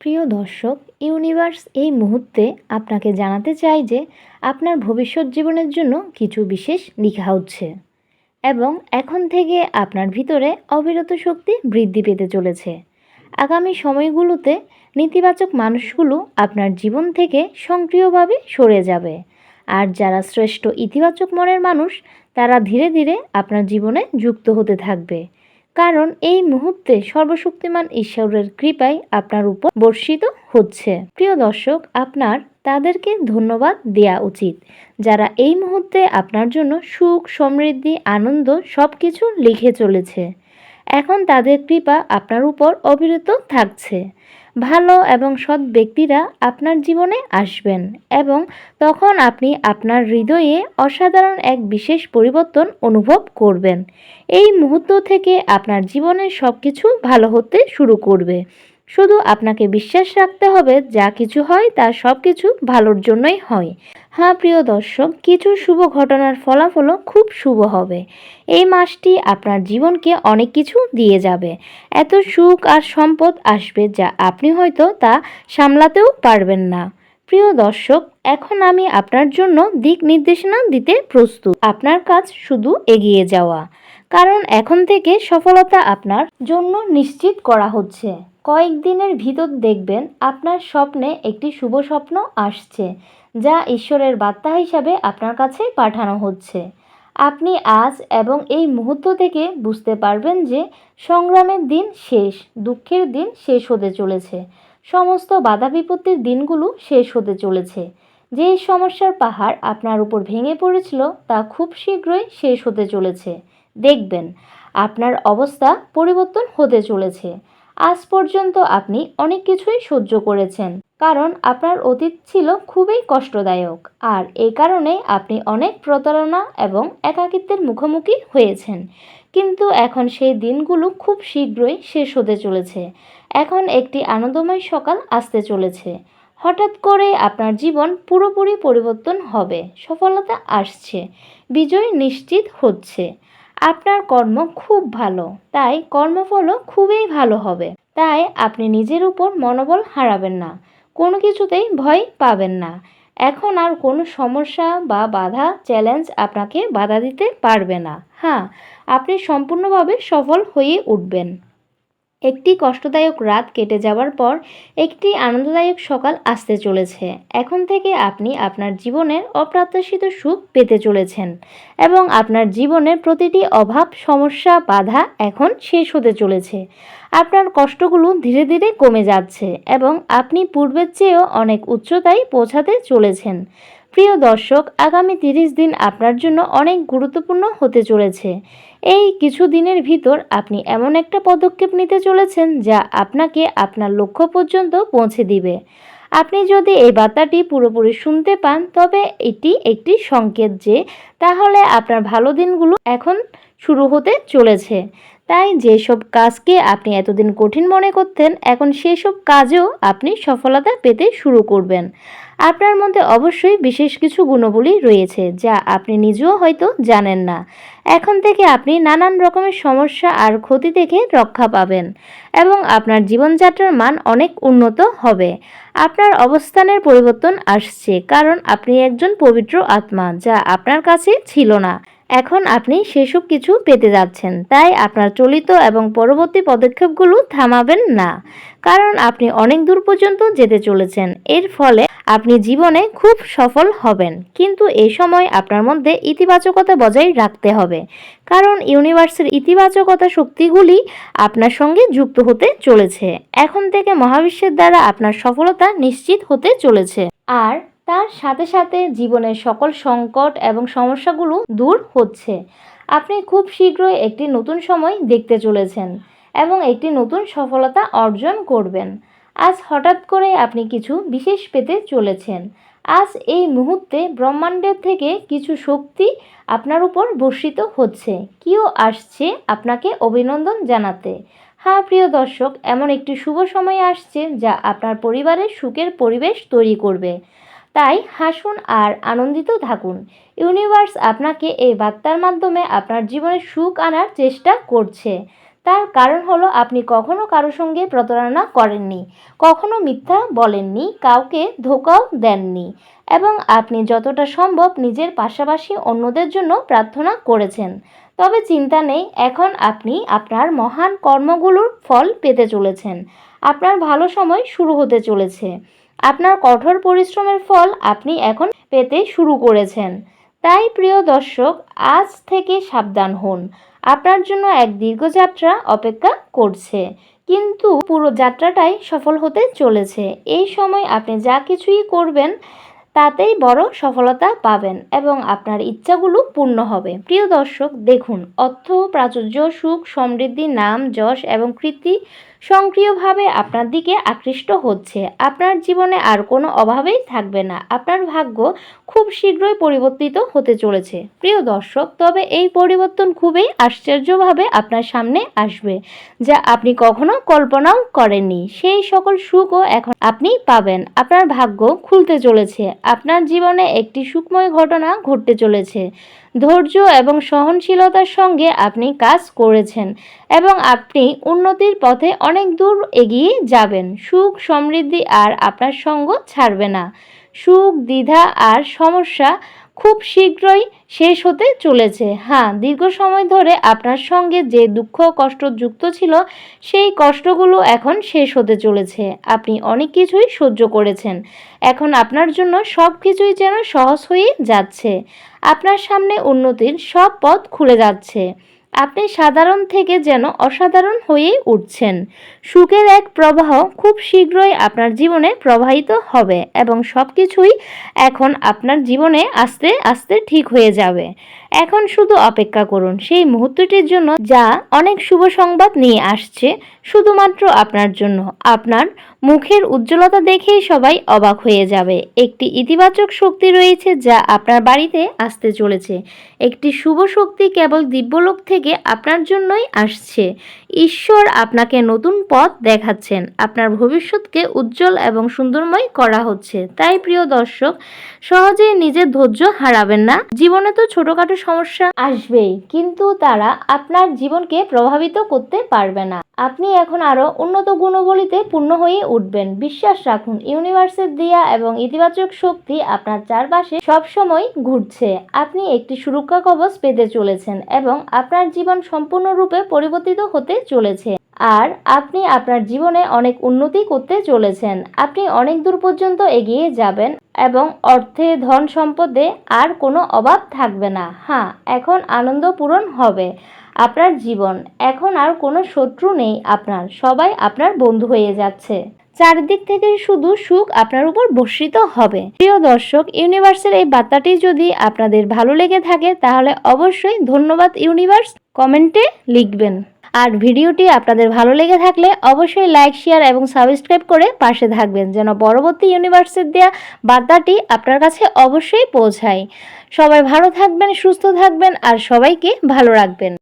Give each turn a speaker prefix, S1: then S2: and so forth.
S1: প্রিয় দর্শক, ইউনিভার্স এই মুহূর্তে আপনাকে জানাতে চায় যে আপনার ভবিষ্যৎ জীবনের জন্য কিছু বিশেষ লেখা হচ্ছে এবং এখন থেকে আপনার ভিতরে অবিরত শক্তি বৃদ্ধি পেতে চলেছে। আগামী সময়গুলোতে নেতিবাচক মানুষগুলো আপনার জীবন থেকে সক্রিয়ভাবে সরে যাবে, আর যারা শ্রেষ্ঠ ইতিবাচক মনের মানুষ তারা ধীরে ধীরে আপনার জীবনে যুক্ত হতে থাকবে। কারণ এই মুহূর্তে সর্বশক্তিমান ঈশ্বরের কৃপায় আপনার উপর বর্ষিত হচ্ছে। প্রিয় দর্শক, আপনার তাদেরকে ধন্যবাদ দেওয়া উচিত যারা এই মুহূর্তে আপনার জন্য সুখ, সমৃদ্ধি, আনন্দ সব কিছু লিখে চলেছে। এখন তাদের কৃপা আপনার উপর অবিরত থাকছে। ভালো এবং সৎ ব্যক্তিরা আপনার জীবনে আসবেন এবং তখন আপনি আপনার হৃদয়ে অসাধারণ এক বিশেষ পরিবর্তন অনুভব করবেন। এই মুহূর্ত থেকে আপনার জীবনের সব কিছু ভালো হতে শুরু করবে। শুধু আপনাকে বিশ্বাস রাখতে হবে, যা কিছু হয় তা সব কিছু ভালোর জন্যই হয়। হ্যাঁ প্রিয় দর্শক, কিছু শুভ ঘটনার ফলাফলও খুব শুভ হবে। এই মাসটি আপনার জীবনকে অনেক কিছু দিয়ে যাবে। এত সুখ আর সম্পদ আসবে যা আপনি হয়তো তা সামলাতেও পারবেন না। প্রিয় দর্শক, এখন আমি আপনার জন্য দিক নির্দেশনা দিতে প্রস্তুত। আপনার কাজ শুধু এগিয়ে যাওয়া, কারণ এখন থেকে সফলতা আপনার জন্য নিশ্চিত করা হচ্ছে। কয়েকদিনের ভিতর দেখবেন আপনার স্বপ্নে একটি শুভ স্বপ্ন আসছে, যা ঈশ্বরের বার্তা হিসাবে আপনার কাছে পাঠানো হচ্ছে। আপনি আজ এবং এই মুহূর্ত থেকে বুঝতে পারবেন যে সংগ্রামের দিন শেষ, দুঃখের দিন শেষ হতে চলেছে, সমস্ত বাধা বিপত্তির দিনগুলো শেষ হতে চলেছে। যে সমস্যার পাহাড় আপনার উপর ভেঙে পড়েছিল তা খুব শীঘ্রই শেষ হতে চলেছে। দেখবেন আপনার অবস্থা পরিবর্তন হতে চলেছে। আজ পর্যন্ত আপনি অনেক কিছুই সহ্য করেছেন, কারণ আপনার অতীত ছিল খুবই কষ্টদায়ক, আর এই কারণে আপনি অনেক প্রতারণা এবং একাকিত্বের মুখোমুখি হয়েছেন। কিন্তু এখন সেই দিনগুলো খুব শীঘ্রই শেষ হতে চলেছে। এখন একটি আনন্দময় সকাল আসতে চলেছে। হঠাৎ করে আপনার জীবন পুরোপুরি পরিবর্তন হবে। সফলতা আসছে, বিজয় নিশ্চিত হচ্ছে। আপনার কর্ম খুব ভালো, তাই কর্মফলও খুবই ভালো হবে। তাই আপনি নিজের উপর মনোবল হারাবেন না, কোনো কিছুতেই ভয় পাবেন না। এখন আর কোনো সমস্যা বা বাধা, চ্যালেঞ্জ আপনাকে বাধা দিতে পারবে না। হ্যাঁ, আপনি সম্পূর্ণভাবে সফল হয়ে উঠবেন। একটি কষ্টদায়ক রাত কেটে যাওয়ার পর একটি আনন্দদায়ক সকাল আসতে চলেছে। এখন থেকে আপনি আপনার জীবনের অপ্রত্যাশিত সুখ পেতে চলেছেন এবং আপনার জীবনের প্রতিটি অভাব, সমস্যা, বাধা এখন শেষ হতে চলেছে। আপনার কষ্টগুলো ধীরে ধীরে কমে যাচ্ছে এবং আপনি পূর্বের চেয়েও অনেক উচ্চতায় পৌঁছাতে চলেছেন। প্রিয় দর্শক, আগামী 30 দিন আপনার জন্য অনেক গুরুত্বপূর্ণ হতে চলেছে। এই কিছু দিনের ভিতর আপনি এমন একটা পদক্ষেপ নিতে চলেছেন যা আপনাকে আপনার লক্ষ্য পর্যন্ত পৌঁছে দিবে। আপনি যদি এই বার্তাটি পুরোপুরি শুনতে পান, তবে এটি একটি সংকেত যে তাহলে আপনার ভালো দিনগুলো এখন শুরু হতে চলেছে। তাই যেসব কাজকে আপনি এতদিন কঠিন মনে করতেন, এখন সেসব কাজেও আপনি সফলতা পেতে শুরু করবেন। আপনার মধ্যে অবশ্যই বিশেষ কিছু গুণাবলী রয়েছে যা আপনি নিজেও হয়তো জানেন না। এখন থেকে আপনি নানান রকমের সমস্যা আর ক্ষতি থেকে রক্ষা পাবেন এবং আপনার জীবনযাত্রার মান অনেক উন্নত হবে। আপনার অবস্থানের পরিবর্তন আসছে, কারণ আপনি একজন পবিত্র আত্মা যা আপনার কাছে ছিল না। এখন আপনি সেসব কিছু পেতে যাচ্ছেন। তাই আপনার চলিত এবং পরবর্তী পদক্ষেপগুলো থামাবেন না, কারণ আপনি অনেক দূর পর্যন্ত যেতে চলেছেন। এর ফলে আপনি জীবনে খুব সফল হবেন। কিন্তু এই সময় আপনার মধ্যে ইতিবাচকতা বজায় রাখতে হবে, কারণ ইউনিভার্সের ইতিবাচকতা শক্তিগুলি আপনার সঙ্গে যুক্ত হতে চলেছে। এখন থেকে মহাবিশ্বের দ্বারা আপনার সফলতা নিশ্চিত হতে চলেছে, আর তার সাথে সাথে জীবনের সকল সংকট এবং সমস্যাগুলো দূর হচ্ছে। আপনি খুব শীঘ্রই একটি নতুন সময় দেখতে চলেছেন এবং একটি নতুন সফলতা অর্জন করবেন। আজ হঠাৎ করে আপনি কিছু বিশেষ পেতে চলেছেন। আজ এই মুহূর্তে ব্রহ্মাণ্ডের থেকে কিছু শক্তি আপনার উপর বর্ষিত হচ্ছে। কেউ আসছে আপনাকে অভিনন্দন জানাতে। হ্যাঁ প্রিয় দর্শক, এমন একটি শুভ সময় আসছে যা আপনার পরিবারের সুখের পরিবেশ তৈরি করবে। তাই হাসুন আর আনন্দিত থাকুন। ইউনিভার্স আপনাকে এই বার্তার মাধ্যমে আপনার জীবনে সুখ আনার চেষ্টা করছে। তার কারণ হলো আপনি কখনো কারোর সঙ্গে প্রতারণা করেননি, কখনো মিথ্যা বলেননি, কাউকে ধোঁকাও দেননি এবং আপনি যতটা সম্ভব নিজের পাশাপাশি অন্যদের জন্য প্রার্থনা করেছেন। তবে চিন্তা নেই, এখন আপনি আপনার মহান কর্মগুলোর ফল পেতে চলেছেন। আপনার ভালো সময় শুরু হতে চলেছে। আপনার কঠোর পরিশ্রমের ফল আপনি এখন পেতে শুরু করেছেন। তাই প্রিয় দর্শক, আজ থেকে সাবধান হন। আপনার জন্য এক দীর্ঘ যাত্রা অপেক্ষা করছে, কিন্তু পুরো যাত্রাটাই সফল হতে চলেছে। এই সময় আপনি যা কিছুই করবেন তাতেই বড় সফলতা পাবেন এবং আপনার ইচ্ছাগুলো পূর্ণ হবে। প্রিয় দর্শক, দেখুন, অর্থ, প্রাচুর্য, সুখ, সমৃদ্ধি, নাম, যশ এবং কীর্তি সক্রিয়ভাবে আপনার দিকে আকৃষ্ট হচ্ছে। আপনার জীবনে আর কোনো অভাবেই থাকবে না। আপনার ভাগ্য খুব শীঘ্রই পরিবর্তিত হতে চলেছে প্রিয় দর্শক। তবে এই পরিবর্তন খুবই আশ্চর্যভাবে আপনার সামনে আসবে, যা আপনি কখনো কল্পনাও করেননি। সেই সকল সুখও এখন আপনি পাবেন। আপনার ভাগ্য খুলতে চলেছে। আপনার জীবনে একটি সুখময় ঘটনা ঘটতে চলেছে। ধৈর্য এবং সহনশীলতার সঙ্গে আপনি কাজ করেছেন এবং আপনি উন্নতির পথে অনেক দূর এগিয়ে যাবেন। সুখ, সমৃদ্ধি আর আপনার সঙ্গ ছাড়বে না। সুখ, দ্বিধা আর সমস্যা খুব শীঘ্রই শেষ হতে চলেছে। হ্যাঁ, দীর্ঘ সময় ধরে আপনার সঙ্গে যে দুঃখ কষ্ট যুক্ত ছিল, সেই কষ্টগুলো এখন শেষ হতে চলেছে। আপনি অনেক কিছুই সহ্য করেছেন। এখন আপনার জন্য সব কিছুই যেন সহজ হয়ে যাচ্ছে। আপনার সামনে উন্নতির সব পথ খুলে যাচ্ছে। আপনি সাধারণ থেকে যেন অসাধারণ হয়ে উঠছেন। সুখের এক প্রবাহ খুব শীঘ্রই আপনার জীবনে প্রবাহিত হবে এবং সব কিছুই এখন আপনার জীবনে আস্তে আস্তে ঠিক হয়ে যাবে। এখন শুধু অপেক্ষা করুন সেই মুহূর্তটির জন্য, যা অনেক শুভ সংবাদ নিয়ে আসছে শুধুমাত্র আপনার জন্য। আপনার মুখের উজ্জ্বলতা দেখেই সবাই অবাক হয়ে যাবে। একটি ইতিবাচক শক্তি রয়েছে যা আপনার বাড়িতে আসতে চলেছে। একটি শুভ শক্তি কেবল দিব্যলোক থেকে আপনার জন্যই আসছে। ঈশ্বর আপনাকে নতুন পথ দেখাচ্ছেন। আপনার ভবিষ্যৎকে উজ্জ্বল এবং সুন্দরময় করা হচ্ছে। তাই প্রিয় দর্শক, সহজেই নিজের ধৈর্য হারাবেন না। জীবনে তো ছোটখাটো সমস্যা আসবেই, কিন্তু তারা আপনার জীবনকে প্রভাবিত করতে পারবে না। আপনি এখন আরো উন্নত গুণাবলীতে পূর্ণ হয়ে উঠবেন। বিশ্বাস রাখুন, ইউনিভার্সের দেয়া এবং ইতিবাচক শক্তি আপনার চারপাশে সবসময় ঘুরছে। আপনি একটি সুরক্ষা কবচ পেতে চলেছেন এবং আপনার জীবন সম্পূর্ণরূপে পরিবর্তিত হতে চলেছে। আর আপনি আপনার জীবনে অনেক উন্নতি করতে চলেছেন। আপনি অনেক দূর পর্যন্ত এগিয়ে যাবেন এবং অর্থে, ধন সম্পদে আর কোনো অভাব থাকবে না। হ্যাঁ, এখন আনন্দ পূরণ হবে আপনার জীবন। এখন আর কোনো শত্রু নেই আপনার, সবাই আপনার বন্ধু হয়ে যাচ্ছে। চারিদিক থেকে শুধু সুখ আপনার উপর বর্ষিত হবে। প্রিয় দর্শক, ইউনিভার্সের এই বার্তাটি যদি আপনাদের ভালো লেগে থাকে তাহলে অবশ্যই ধন্যবাদ ইউনিভার্স কমেন্টে লিখবেন। আর ভিডিওটি আপনাদের ভালো লেগে থাকলে অবশ্যই লাইক, শেয়ার এবং সাবস্ক্রাইব করে পাশে থাকবেন, যেন পরবর্তী ইউনিভার্সের দেয়া বার্তাটি আপনার কাছে অবশ্যই পৌঁছায়। সবাই ভালো থাকবেন, সুস্থ থাকবেন আর সবাইকে ভালো রাখবেন।